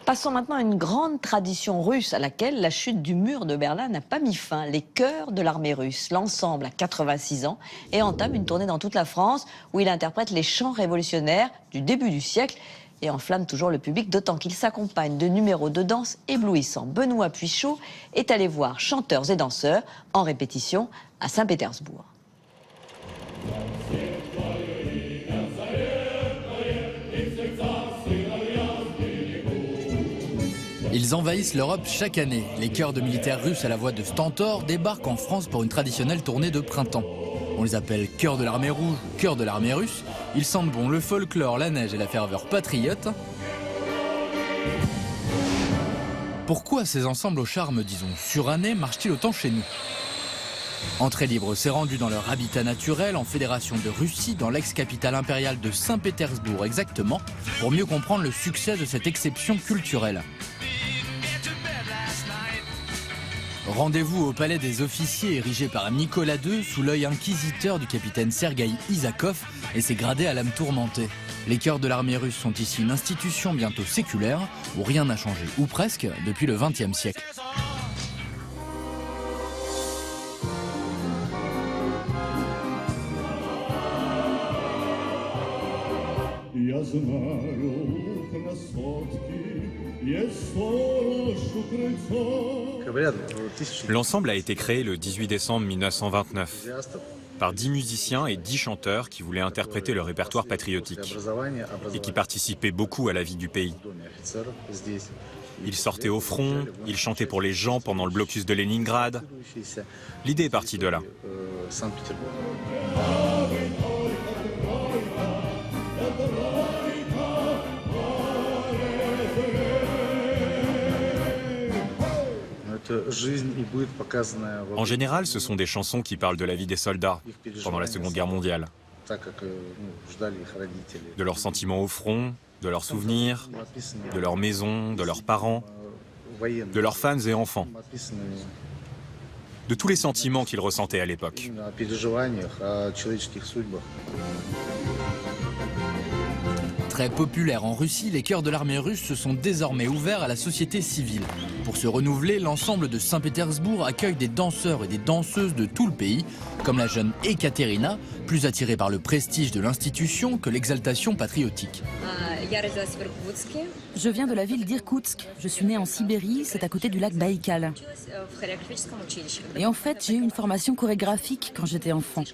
Passons maintenant à une grande tradition russe à laquelle la chute du mur de Berlin n'a pas mis fin. Les chœurs de l'armée russe. L'ensemble a 86 ans et entame une tournée dans toute la France où il interprète les chants révolutionnaires du début du siècle et enflamme toujours le public, d'autant qu'il s'accompagne de numéros de danse éblouissants. Benoît Puichot est allé voir chanteurs et danseurs en répétition à Saint-Pétersbourg. Ils envahissent l'Europe chaque année. Les chœurs de militaires russes à la voix de Stentor débarquent en France pour une traditionnelle tournée de printemps. On les appelle chœurs de l'armée rouge, chœurs de l'armée russe. Ils sentent bon le folklore, la neige et la ferveur patriote. Pourquoi ces ensembles au charme, disons, suranné, marchent-ils autant chez nous? Entrée libre s'est rendue dans leur habitat naturel, en Fédération de Russie, dans l'ex-capitale impériale de Saint-Pétersbourg exactement, pour mieux comprendre le succès de cette exception culturelle. Rendez-vous au palais des officiers érigé par Nicolas II sous l'œil inquisiteur du capitaine Sergueï Isakov et ses gradés à l'âme tourmentée. Les chœurs de l'armée russe sont ici une institution bientôt séculaire où rien n'a changé, ou presque, depuis le XXe siècle. L'ensemble a été créé le 18 décembre 1929 par 10 musiciens et 10 chanteurs qui voulaient interpréter le répertoire patriotique et qui participaient beaucoup à la vie du pays. Ils sortaient au front, ils chantaient pour les gens pendant le blocus de Leningrad. L'idée est partie de là. En général, ce sont des chansons qui parlent de la vie des soldats pendant la Seconde Guerre mondiale, de leurs sentiments au front, de leurs souvenirs, de leurs maisons, de leurs parents, de leurs fans et enfants, de tous les sentiments qu'ils ressentaient à l'époque. Très populaires en Russie, les chœurs de l'armée russe se sont désormais ouverts à la société civile. Pour se renouveler, l'ensemble de Saint-Pétersbourg accueille des danseurs et des danseuses de tout le pays, comme la jeune Ekaterina, plus attirée par le prestige de l'institution que l'exaltation patriotique. Je viens de la ville d'Irkoutsk. Je suis née en Sibérie, c'est à côté du lac Baïkal. Et en fait, j'ai eu une formation chorégraphique quand j'étais enfant.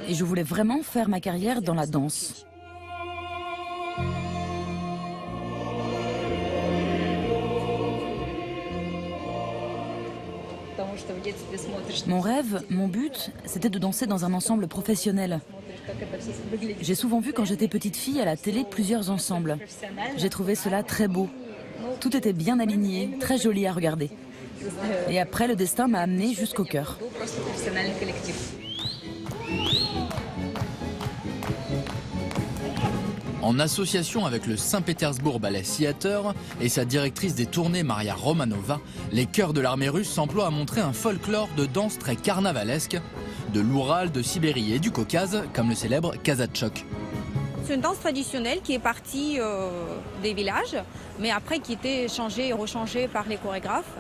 Et je voulais vraiment faire ma carrière dans la danse. Mon rêve, mon but, c'était de danser dans un ensemble professionnel. J'ai souvent vu quand j'étais petite fille à la télé plusieurs ensembles. J'ai trouvé cela très beau. Tout était bien aligné, très joli à regarder. Et après, le destin m'a amenée jusqu'au cœur. En association avec le Saint-Pétersbourg Ballet Theater et sa directrice des tournées Maria Romanova, les chœurs de l'armée russe s'emploient à montrer un folklore de danse très carnavalesque, de l'Oural, de Sibérie et du Caucase, comme le célèbre Kazatchok. C'est une danse traditionnelle qui est partie des villages, mais après qui était changée et rechangée par les chorégraphes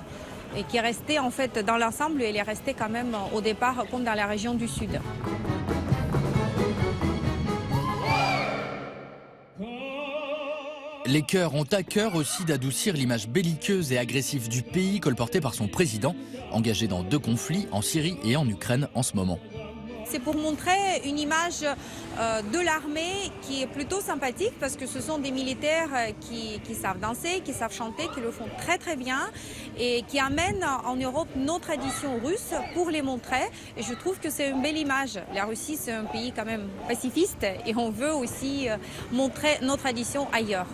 et qui est restée en fait dans l'ensemble, elle est restée quand même au départ comme dans la région du Sud. Les chœurs ont à cœur aussi d'adoucir l'image belliqueuse et agressive du pays colportée par son président, engagé dans 2 conflits, en Syrie et en Ukraine en ce moment. C'est pour montrer une image de l'armée qui est plutôt sympathique parce que ce sont des militaires qui savent danser, qui savent chanter, qui le font très très bien et qui amènent en Europe nos traditions russes pour les montrer. Et je trouve que c'est une belle image. La Russie, c'est un pays quand même pacifiste et on veut aussi montrer nos traditions ailleurs.